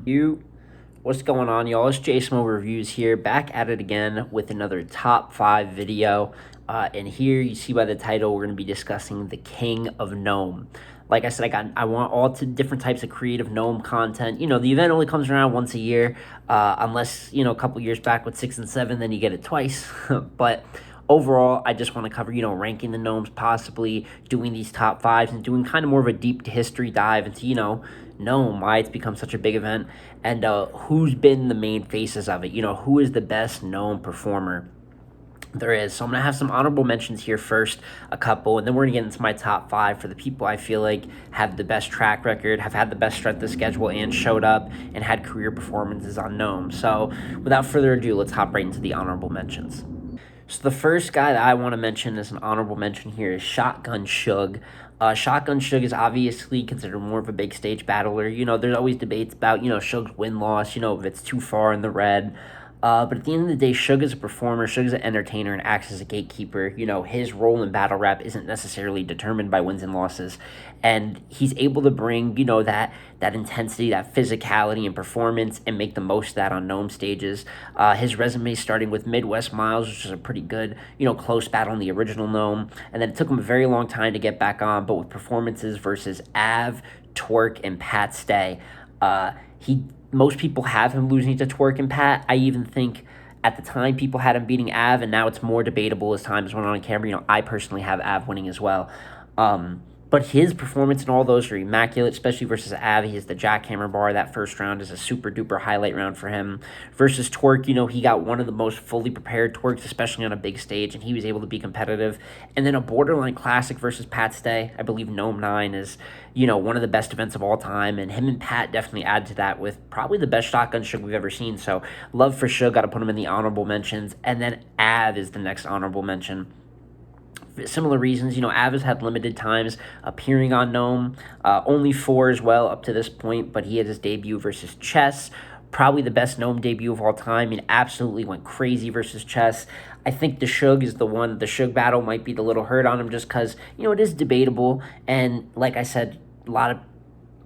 You, what's going on, y'all? It's Jason Reviews here, back at it again with another top 5 video. And here you see by the title, we're going to be discussing the King of NOME. Like I said, I want all different types of creative GNOME content. The event only comes around once a year, unless a couple years back with 6 and 7, then you get it twice. But overall, I just want to cover, ranking the gnomes, possibly doing these top 5s and doing kind of more of a deep history dive into, GNOME, why it's become such a big event, and who's been the main faces of it. Who is the best GNOME performer there is. So I'm going to have some honorable mentions here first, a couple, and then we're going to get into my top 5 for the people I feel like have the best track record, have had the best strength of schedule, and showed up and had career performances on GNOME. So without further ado, let's hop right into the honorable mentions. So the first guy that I want to mention as an honorable mention here is Shotgun Suge. Shotgun Suge is obviously considered more of a big stage battler. There's always debates about, Suge's win-loss, if it's too far in the red. But at the end of the day, Suge is a performer, Suge is an entertainer, and acts as a gatekeeper. His role in battle rap isn't necessarily determined by wins and losses. And he's able to bring, that intensity, that physicality and performance, and make the most of that on GNOME stages. His resume starting with Midwest Miles, which is a pretty good, close battle in the original GNOME. And then it took him a very long time to get back on, but with performances versus Av, Twerk, and Pat Stay, most people have him losing to Twerk and Pat. I even think at the time people had him beating Av, and now it's more debatable as time has went on camera. I personally have Av winning as well. But his performance in all those are immaculate, especially versus Av. He has the jackhammer bar. That first round is a super duper highlight round for him. Versus Twerk, he got one of the most fully prepared Twerks, especially on a big stage, and he was able to be competitive. And then a borderline classic versus Pat Stay. I believe GNOME 9 is, one of the best events of all time, and him and Pat definitely add to that with probably the best Shotgun Suge we've ever seen. So love for Suge, got to put him in the honorable mentions. And then Av is the next honorable mention. Similar reasons, Av has had limited times appearing on GNOME, only 4 as well up to this point, but he had his debut versus Chess, probably the best GNOME debut of all time, and absolutely went crazy versus Chess. I think the Suge is the one. The Suge battle might be the little hurt on him just because, it is debatable, and like I said, a lot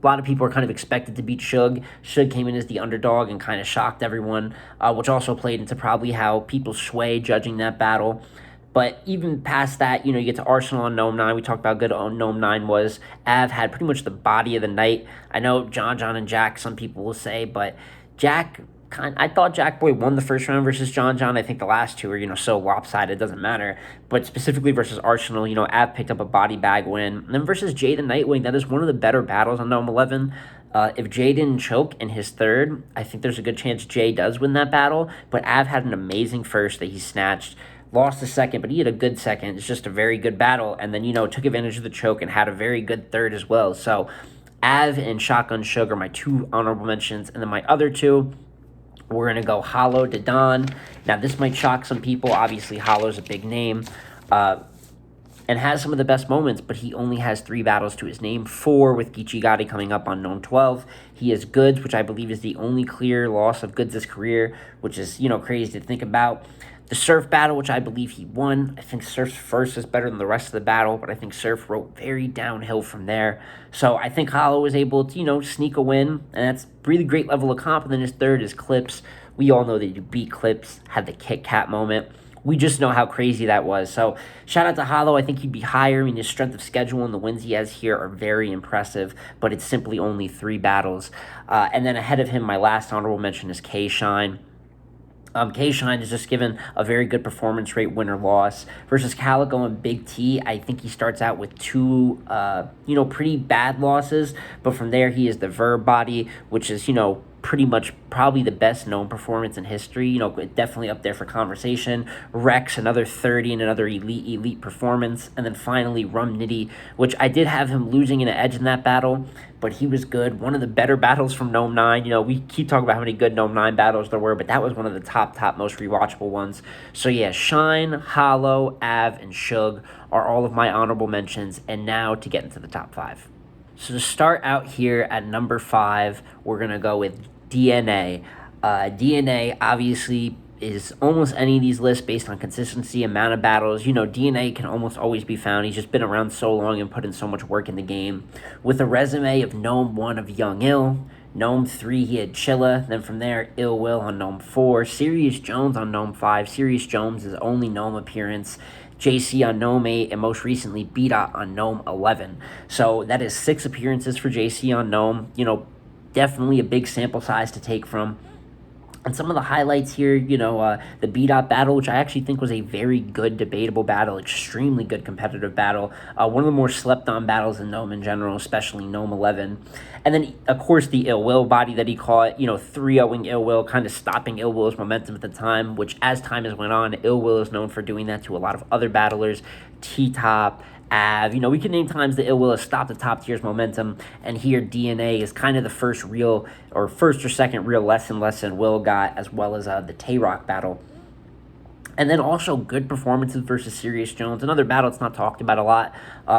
of people are kind of expected to beat Suge. Suge came in as the underdog and kind of shocked everyone, which also played into probably how people sway judging that battle. But even past that, you get to Arsenal on GNOME 9. We talked about how good GNOME 9 was. Av had pretty much the body of the night. I know John, and Jack, some people will say, but I thought Jack Boy won the first round versus John. I think the last two are, so lopsided, it doesn't matter. But specifically versus Arsenal, Av picked up a body bag win. And then versus Jay the Nightwing, that is one of the better battles on GNOME 11. If Jay didn't choke in his third, I think there's a good chance Jay does win that battle. But Av had an amazing first that he snatched. Lost the second, but he had a good second. It's just a very good battle. And then, took advantage of the choke and had a very good third as well. So Av and Shotgun Suge are my 2 honorable mentions. And then my other 2, we're going to go Hollow to Don. Now, this might shock some people. Obviously, Hollow's a big name and has some of the best moments, but he only has 3 battles to his name, 4 with Geechee Gotti coming up on GNOME 12. He has Goods, which I believe is the only clear loss of Goods' career, which is, crazy to think about. The Surf battle, which I believe he won. I think Surf's first is better than the rest of the battle, but I think Surf wrote very downhill from there. So I think Hollow was able to, sneak a win, and that's really great level of comp. And then his third is Clips. We all know that he beat Clips, had the Kit Kat moment. We just know how crazy that was. So shout out to Hollow. I think he'd be higher. His strength of schedule and the wins he has here are very impressive, but it's simply only 3 battles. And then ahead of him, my last honorable mention is K-Shine. K-Shine is just given a very good performance rate, win or loss. Versus Calico and Big T, I think he starts out with 2, pretty bad losses. But from there, he is the Verb Body, which is, pretty much probably the best GNOME performance in history. Definitely up there for conversation. Rex, another 30 and another elite performance. And then finally, Rum Nitty, which I did have him losing an edge in that battle, but he was good. One of the better battles from GNOME 9. We keep talking about how many good GNOME 9 battles there were, but that was one of the top most rewatchable ones. So yeah, Shine, Hollow, Av, and Suge are all of my honorable mentions. And now to get into the top 5. So to start out here at number 5, we're going to go with DNA. DNA obviously is almost any of these lists based on consistency, amount of battles. DNA can almost always be found. He's just been around so long and put in so much work in the game. With a resume of GNOME 1 of Young Ill, Gnome 3, he had Chilla. Then from there, Ill Will on Gnome 4. Sirius Jones on Gnome 5. Sirius Jones' his only Gnome appearance. JC on Gnome 8, and most recently, B-Dot on Gnome 11. So that is 6 appearances for JC on Gnome. Definitely a big sample size to take from. And some of the highlights here, the B-Dot battle, which I actually think was a very good, debatable battle, extremely good competitive battle. One of the more slept-on battles in Gnome in general, especially Gnome 11. And then, of course, the Ill Will body that he caught, 3-0ing Ill Will, kind of stopping Ill Will's momentum at the time, which as time has went on, Ill Will is known for doing that to a lot of other battlers. T-Top, Av, we can name times that Ill Will has stopped the top tier's momentum, and here DNA is kind of the first or second real lesson Will got, as well as the Tay-Rock battle. And then also good performances versus Sirius Jones. Another battle that's not talked about a lot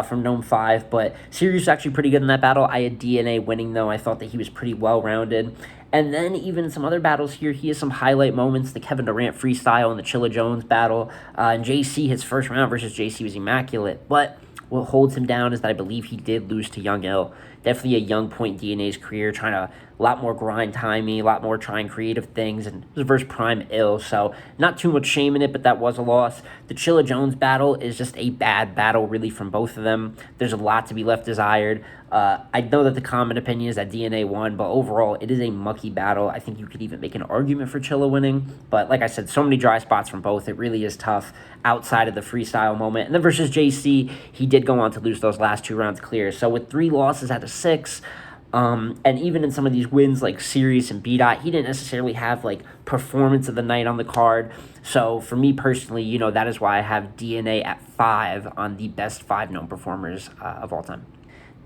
from Gnome 5, but Sirius is actually pretty good in that battle. I had DNA winning, though. I thought that he was pretty well-rounded. And then even some other battles here, he has some highlight moments. The Kevin Durant freestyle and the Chilla Jones battle. And JC, his first round versus JC was immaculate. But what holds him down is that I believe he did lose to Young Ill. Definitely a young point in DNA's career, trying a lot more grind timing, a lot more trying creative things, and it was versus Prime Ill, so not too much shame in it, but that was a loss. The Chilla Jones battle is just a bad battle, really, from both of them. There's a lot to be left desired. I know that the common opinion is that DNA won, but overall, it is a mucky battle. I think you could even make an argument for Chilla winning, but like I said, so many dry spots from both. It really is tough outside of the freestyle moment. And then versus JC, he did go on to lose those last 2 rounds clear. So with 3 losses out of 6, and even in some of these wins like Sirius and B-Dot, he didn't necessarily have performance of the night on the card. So for me personally, that is why I have DNA at 5 on the best 5 known performers of all time.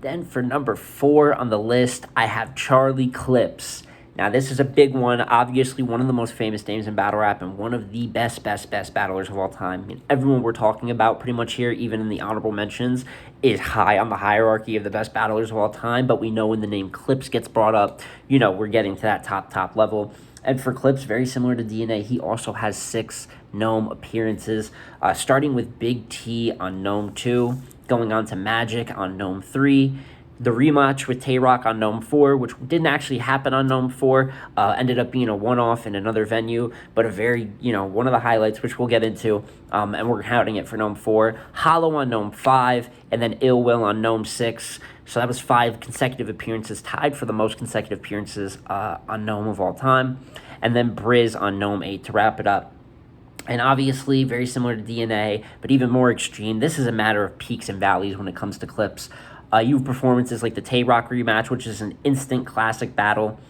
Then for number 4 on the list, I have Charlie Clips. Now, this is a big one, obviously one of the most famous names in battle rap and one of the best battlers of all time. I mean, everyone we're talking about pretty much here, even in the honorable mentions, is high on the hierarchy of the best battlers of all time, but we know when the name Clips gets brought up, we're getting to that top level. And for Clips, very similar to DNA, he also has 6 Gnome appearances, starting with Big T on Gnome 2, going on to Magic on Gnome 3, the rematch with Tay-Rock on Gnome 4, which didn't actually happen on Gnome 4, ended up being a one-off in another venue, but a very, one of the highlights, which we'll get into, and we're counting it for Gnome 4. Hollow on Gnome 5, and then Ill Will on Gnome 6. So that was 5 consecutive appearances, tied for the most consecutive appearances on Gnome of all time. And then Briz on Gnome 8 to wrap it up. And obviously, very similar to DNA, but even more extreme. This is a matter of peaks and valleys when it comes to Clips. You have performances like the Tay-Rock rematch, which is an instant classic battle.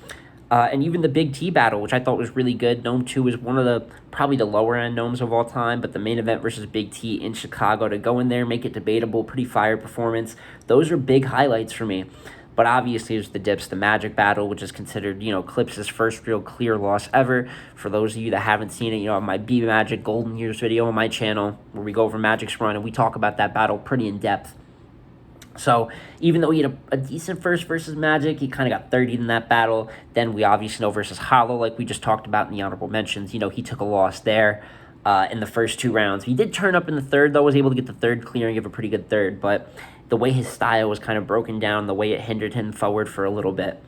And even the Big T battle, which I thought was really good. Gnome 2 is one of probably the lower-end Gnomes of all time, but the main event versus Big T in Chicago, to go in there, make it debatable, pretty fire performance. Those are big highlights for me. But obviously, there's the Dips, the Magic battle, which is considered, Clips' first real clear loss ever. For those of you that haven't seen it, my Be Magic Golden Years video on my channel, where we go over Magic's run, and we talk about that battle pretty in depth. So even though he had a decent first versus Magic, he kind of got 30 in that battle. Then we obviously know versus Hollow, like we just talked about in the honorable mentions. He took a loss there in the first 2 rounds. He did turn up in the third, though, was able to get the third clear and give a pretty good third. But the way his style was kind of broken down, the way it hindered him forward for a little bit,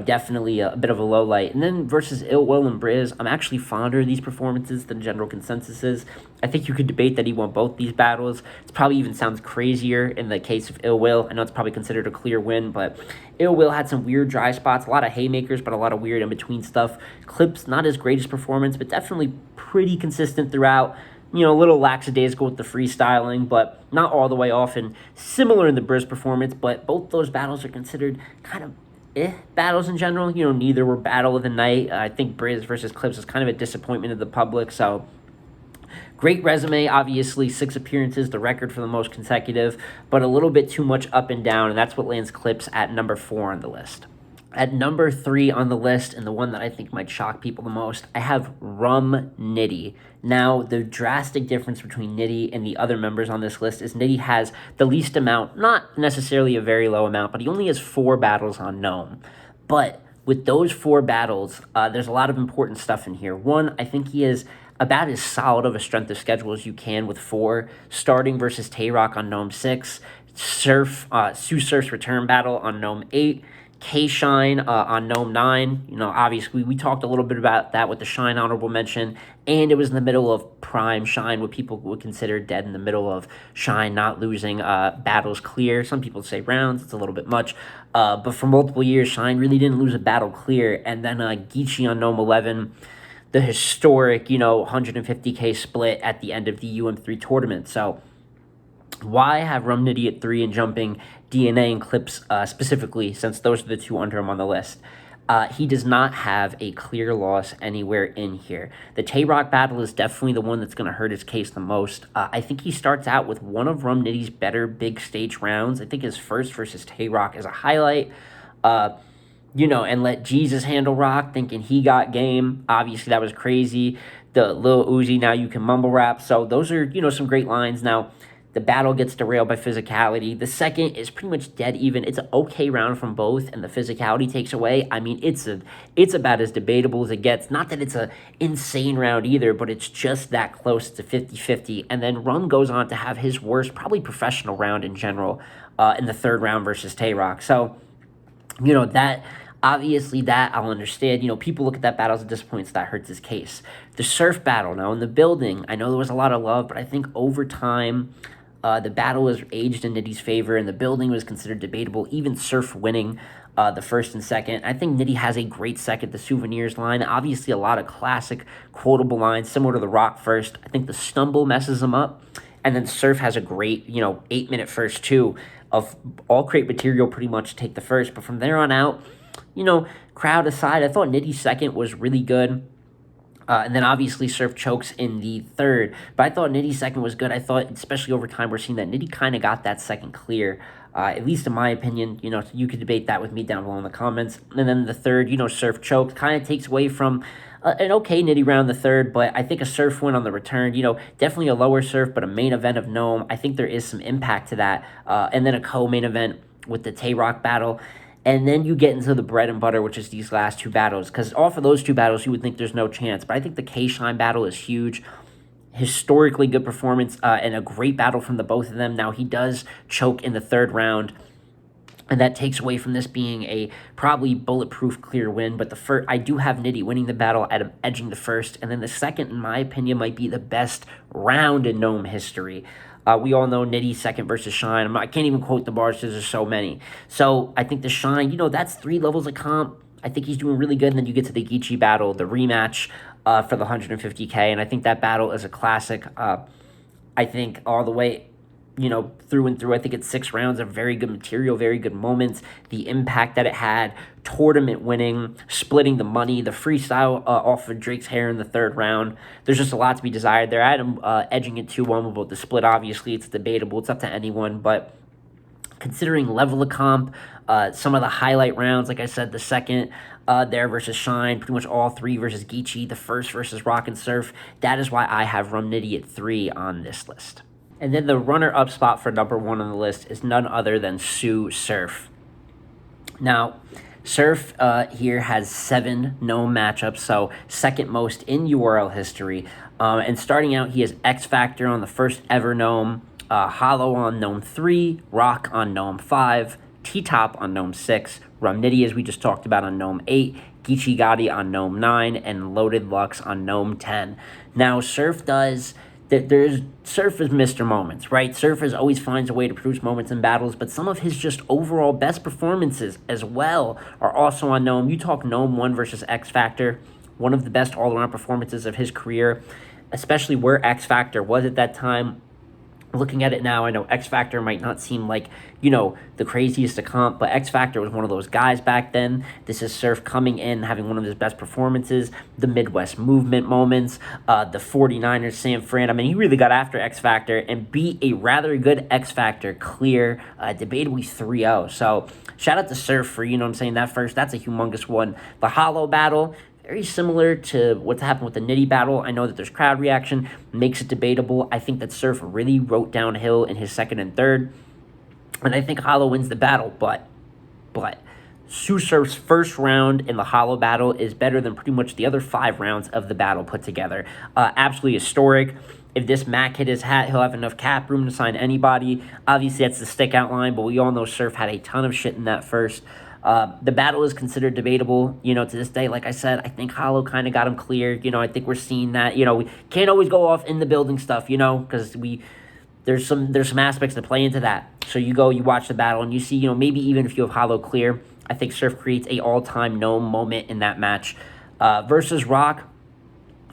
definitely a bit of a low light. And then versus Ill Will and Briz, I'm actually fonder of these performances than general consensus is. I think you could debate that he won both these battles. It probably even sounds crazier in the case of Ill Will. I know it's probably considered a clear win, but Ill Will had some weird dry spots, a lot of haymakers, but a lot of weird in-between stuff. Clips, not his greatest performance, but definitely pretty consistent throughout. A little lackadaisical with the freestyling, but not all the way off, and similar in the Briz performance, but both those battles are considered kind of battles in general. Neither were battle of the night. I think Briz versus Clips is kind of a disappointment of the public. So great resume, obviously 6 appearances, the record for the most consecutive, but a little bit too much up and down, and that's what lands Clips at number 4 on the list. At number 3 on the list, and the one that I think might shock people the most, I have Rum Nitty. Now, the drastic difference between Nitty and the other members on this list is Nitty has the least amount, not necessarily a very low amount, but he only has 4 battles on Gnome. But with those 4 battles, there's a lot of important stuff in here. One, I think he is about as solid of a strength of schedule as you can with 4, starting versus Tay-Rock on Gnome 6, Sue Surf's return battle on Gnome 8, K-Shine on Gnome 9. Obviously, we talked a little bit about that with the Shine honorable mention, and it was in the middle of prime Shine, what people would consider dead in the middle of Shine, not losing battles clear. Some people say rounds, it's a little bit much, but for multiple years, Shine really didn't lose a battle clear, and then Geechee on Gnome 11, the historic, 150K split at the end of the UM3 tournament. So why have Rumnitty at 3 and jumping DNA and Clips specifically, since those are the two under him on the list? He does not have a clear loss anywhere in here. The Tay-Rock battle is definitely the one that's going to hurt his case the most. I think he starts out with one of Rumnitty's better big stage rounds. I think his first versus Tay-Rock is a highlight. And let Jesus handle Rock, thinking he got game. Obviously, that was crazy. The Lil Uzi, now you can mumble rap. So those are, some great lines. Now, the battle gets derailed by physicality. The second is pretty much dead even. It's an okay round from both, and the physicality takes away. I mean, it's about as debatable as it gets. Not that it's an insane round either, but it's just that close to 50-50. And then Rum goes on to have his worst, probably professional round in general, in the third round versus Tay-Rock. So, that... Obviously, that I'll understand. People look at that battle as a disappointment, so that hurts his case. The Surf battle, now in the building, I know there was a lot of love, but I think over time, the battle was aged in Nitty's favor, and the building was considered debatable, even Surf winning the first and second. I think Nitty has a great second, the Souvenirs line. Obviously, a lot of classic quotable lines, similar to the Rock first. I think the Stumble messes him up, and then Surf has a great, 8-minute first, too, of all crate material pretty much take the first. But from there on out, crowd aside, I thought Nitty's second was really good. And then obviously Surf chokes in the third. But I thought Nitty's second was good. I thought, especially over time, we're seeing that Nitty kind of got that second clear. At least in my opinion. So you could debate that with me down below in the comments. And then the third, Surf choked, kind of takes away from an okay Nitty round the third. But I think a Surf win on the return, definitely a lower Surf, but a main event of Gnome. I think there is some impact to that. And then a co-main event with the Tay-Rock battle. And then you get into the bread and butter, which is these last two battles. Because off of those two battles, you would think there's no chance. But I think the K-Shine battle is huge. Historically good performance and a great battle from the both of them. Now, he does choke in the third round. And that takes away from this being a probably bulletproof clear win. But the first, I do have Nitty winning the battle at edging the first. And then the second, in my opinion, might be the best round in Gnome history. We all know Nitty second versus Shine. I can't even quote the bars because there's so many. So I think the Shine, that's 3 levels of comp. I think he's doing really good. And then you get to the Geechee battle, the rematch for the 150K. And I think that battle is a classic. I think all the way, through and through. I think it's 6 rounds of very good material, very good moments. The impact that it had, tournament winning, splitting the money, the freestyle off of Drake's hair in the third round. There's just a lot to be desired there. I had him edging it 2-1 about the split. Obviously, it's debatable. It's up to anyone. But considering level of comp, some of the highlight rounds, like I said, the second there versus Shine, pretty much all 3 versus Geechee, the first versus Rock and Surf. That is why I have Rumnitty at 3 on this list. And then the runner-up spot for number 1 on the list is none other than Sue Surf. Now, Surf here has 7 Gnome matchups, so second most in URL history. And starting out, he has X Factor on the first ever Gnome, Hollow on Gnome 3, Rock on Gnome 5, T-Top on Gnome 6, Rumnitty, as we just talked about, on Gnome 8, Geechee Gotti on Gnome 9, and Loaded Lux on Gnome 10. Now, Surf does... Surf is Mr. Moments, right? Surf always finds a way to produce moments in battles, but some of his just overall best performances as well are also on Gnome. You talk Gnome 1 versus X Factor, one of the best all-around performances of his career, especially where X Factor was at that time. Looking at it now, I know X Factor might not seem like, the craziest to comp, but X Factor was one of those guys back then. This is Surf coming in, having one of his best performances, the Midwest Movement moments, the 49ers San Fran. I mean, he really got after X Factor and beat a rather good X Factor clear, debatably 3-0. So shout out to Surf for, that first. That's a humongous one. The Hollow battle, very similar to what's happened with the Nitty battle. I know that there's crowd reaction, makes it debatable. I think that Surf really wrote downhill in his second and third, and I think Hollow wins the battle, but Sue Surf's first round in the Hollow battle is better than pretty much the other 5 rounds of the battle put together. Absolutely historic. If this Mac hit his hat, he'll have enough cap room to sign anybody. Obviously, that's the stick out line, but we all know Surf had a ton of shit in that first. The battle is considered debatable, to this day. Like I said, I think Hollow kind of got him cleared. I think we're seeing that. We can't always go off in the building stuff, because there's some aspects that play into that. So you watch the battle, and you see, maybe even if you have Hollow clear, I think Surf creates a all-time Gnome moment in that match. Versus Rock,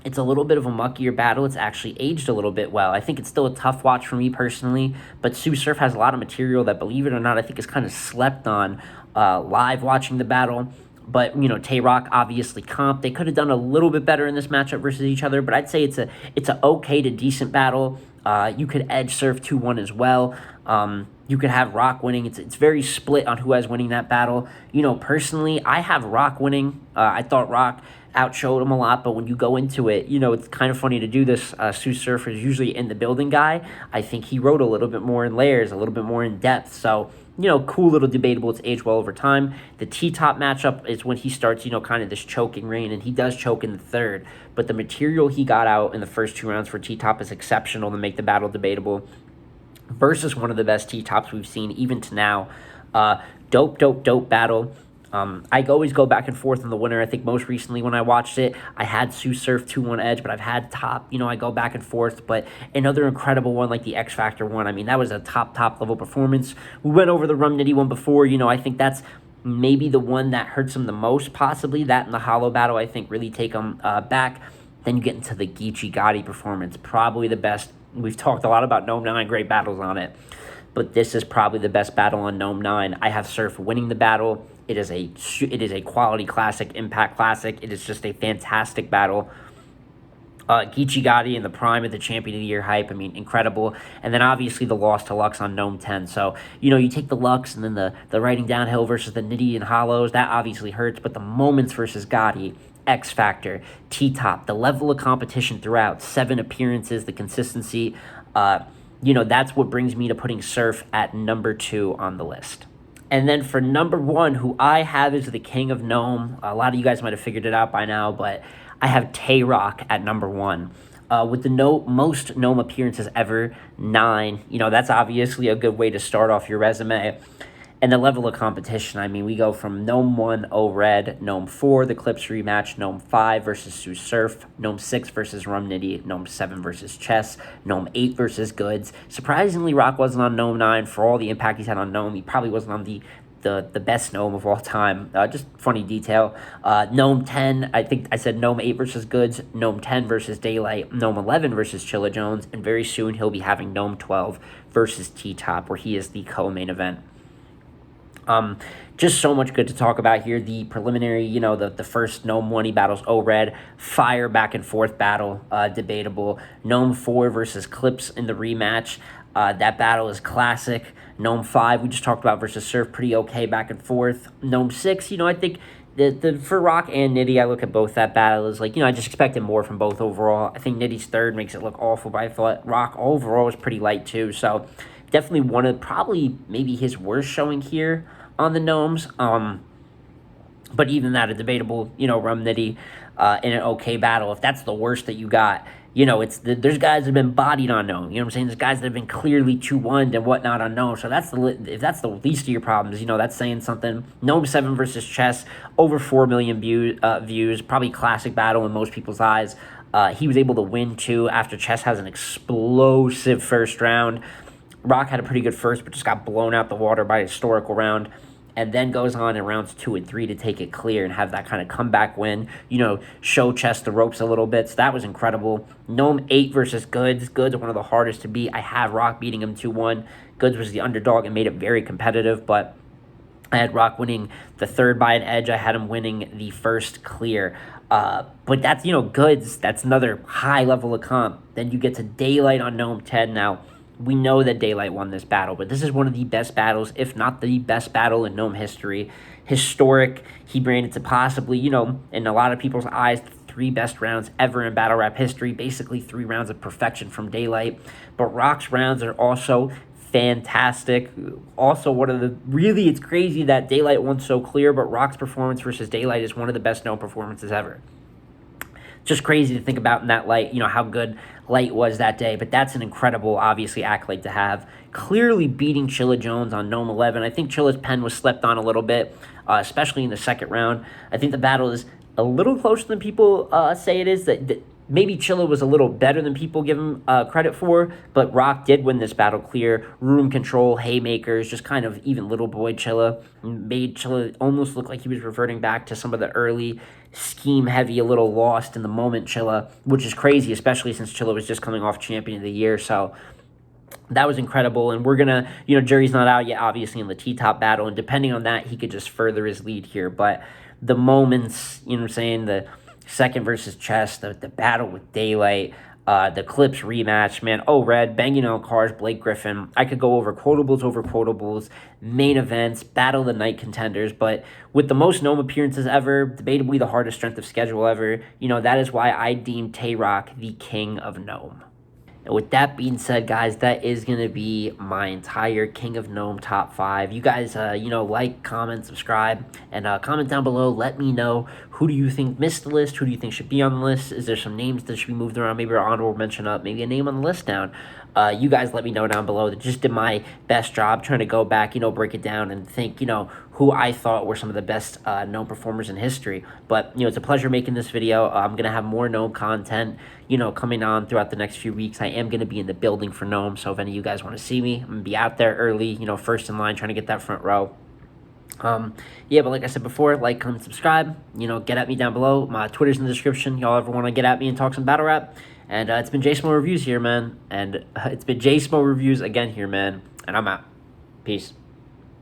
it's a little bit of a muckier battle. It's actually aged a little bit well. I think it's still a tough watch for me personally, but Sue Surf has a lot of material that, believe it or not, I think is kind of slept on live watching the battle. But, Tay Rock obviously comp. They could have done a little bit better in this matchup versus each other, but I'd say it's a okay to decent battle. You could edge Surf 2-1 as well. You could have Rock winning. It's very split on who has winning that battle. Personally, I have Rock winning. I thought Rock outshowed him a lot, but when you go into it, it's kind of funny to do this. Sue Surfer is usually in the building guy. I think he wrote a little bit more in layers, a little bit more in depth. So, cool little debatable. It's aged well over time. The T-top matchup is when he starts, kind of this choking reign, and he does choke in the third. But the material he got out in the first 2 rounds for T-top is exceptional to make the battle debatable. Versus one of the best T-tops we've seen even to now. Dope battle. I always go back and forth on the winner. I think most recently when I watched it, I had Sue Surf 2-1 edge, but I've had top, I go back and forth. But another incredible one like the X Factor one, I mean, that was a top level performance. We went over the Rum Nitty one before. I think that's maybe the one that hurts him the most, possibly. That and the Hollow battle, I think, really take him back. Then you get into the Geechee Gotti performance, probably the best. We've talked a lot about Gnome 9, great battles on it. But this is probably the best battle on Gnome 9. I have Surf winning the battle. It is a quality classic, impact classic. It is just a fantastic battle. Geechee Gotti in the prime of the Champion of the Year hype. I mean, incredible. And then obviously the loss to Lux on Gnome 10. So, you take the Lux and then the riding downhill versus the Nitty and Hollows. That obviously hurts. But the moments versus Gotti, X Factor, T-top, the level of competition throughout, 7 appearances, the consistency, that's what brings me to putting Surf at number 2 on the list. And then for number 1, who I have is the King of NOME. A lot of you guys might have figured it out by now, but I have Tay Rock at number 1. With the most Gnome appearances ever, 9. That's obviously a good way to start off your resume. And the level of competition, I mean, we go from Gnome 1, O-Red, Gnome 4, the Clips rematch, Gnome 5 versus Sue Surf, Gnome 6 versus Rum Nitty, Gnome 7 versus Chess, Gnome 8 versus Goods. Surprisingly, Rock wasn't on Gnome 9 for all the impact he's had on Gnome. He probably wasn't on the best Gnome of all time. Just funny detail. Gnome 10, I think I said Gnome 8 versus Goods, Gnome 10 versus Daylight, Gnome 11 versus Chilla Jones, and very soon he'll be having Gnome 12 versus T-top, where he is the co-main event. Just so much good to talk about here. The preliminary, the first Gnome 1 battles, O-Red, fire back and forth battle, debatable. Gnome 4 versus Clips in the rematch. That battle is classic. Gnome 5, we just talked about versus Surf, pretty okay back and forth. Gnome 6, I think for Rock and Nitty, I look at both that battle as like, I just expected more from both overall. I think Nitty's third makes it look awful, but I thought Rock overall was pretty light too. So definitely one of probably maybe his worst showing here on the Gnomes. But even that, a debatable, Rum Nitty in an okay battle. If that's the worst that you got, there's guys that have been bodied on Gnome. You know what I'm saying? There's guys that have been clearly 2-1 and whatnot on Gnome. So if that's the least of your problems, that's saying something. Gnome 7 versus Chess, over 4 million views. Probably classic battle in most people's eyes. He was able to win too after Chess has an explosive first round. Rock had a pretty good first, but just got blown out the water by a historical round, and then goes on in rounds 2 and 3 to take it clear and have that kind of comeback win, show Chess the ropes a little bit. So that was incredible. Gnome 8 versus Goods. Goods are one of the hardest to beat. I have Rock beating him 2-1. Goods was the underdog and made it very competitive, but I had Rock winning the third by an edge. I had him winning the first clear. But that's, Goods, that's another high level of comp. Then you get to Daylight on Gnome 10 now. We know that Daylight won this battle, but this is one of the best battles, if not the best battle in Gnome history. Historic. He ran into possibly, in a lot of people's eyes, the 3 best rounds ever in battle rap history. Basically 3 rounds of perfection from Daylight. But Rock's rounds are also fantastic. Also, it's crazy that Daylight won so clear, but Rock's performance versus Daylight is one of the best Gnome performances ever. just crazy to think about in that light, how good Light was that day. But that's an incredible, obviously, accolade to have. Clearly beating Chilla Jones on NOME 11. I think Chilla's pen was slept on a little bit, especially in the second round. I think the battle is a little closer than people say it is. That maybe Chilla was a little better than people give him credit for, but Rock did win this battle clear. Room control, haymakers, just kind of even little boy Chilla. Made Chilla almost look like he was reverting back to some of the early scheme heavy, a little lost in the moment Chilla, which is crazy, especially since Chilla was just coming off champion of the year. So that was incredible, and we're gonna, jury's not out yet, obviously, in the T-top battle, and depending on that, he could just further his lead here. But the moments, the second versus Chess, the battle with Daylight, the Clips rematch, man, Red, banging on cars, Blake Griffin. I could go over quotables, main events, battle of the night contenders, but with the most NOME appearances ever, debatably the hardest strength of schedule ever, that is why I deem Tay-Rock the king of NOME. And with that being said, guys, that is going to be my entire King of NOME top 5. You guys, like, comment, subscribe, and comment down below. Let me know, who do you think missed the list? Who do you think should be on the list? Is there some names that should be moved around? Maybe an honorable mention up, maybe a name on the list down. You guys let me know down below. That just did my best job trying to go back, break it down and think, who I thought were some of the best NOME performers in history. But, it's a pleasure making this video. I'm going to have more NOME content, coming on throughout the next few weeks. I am going to be in the building for NOME, so if any of you guys want to see me, I'm going to be out there early, first in line, trying to get that front row. But like I said before, like, comment, subscribe, get at me down below. My Twitter's in the description. Y'all ever want to get at me and talk some battle rap? And it's been JSmo Reviews here, man. And it's been JSmo Reviews again here, man. And I'm out. Peace.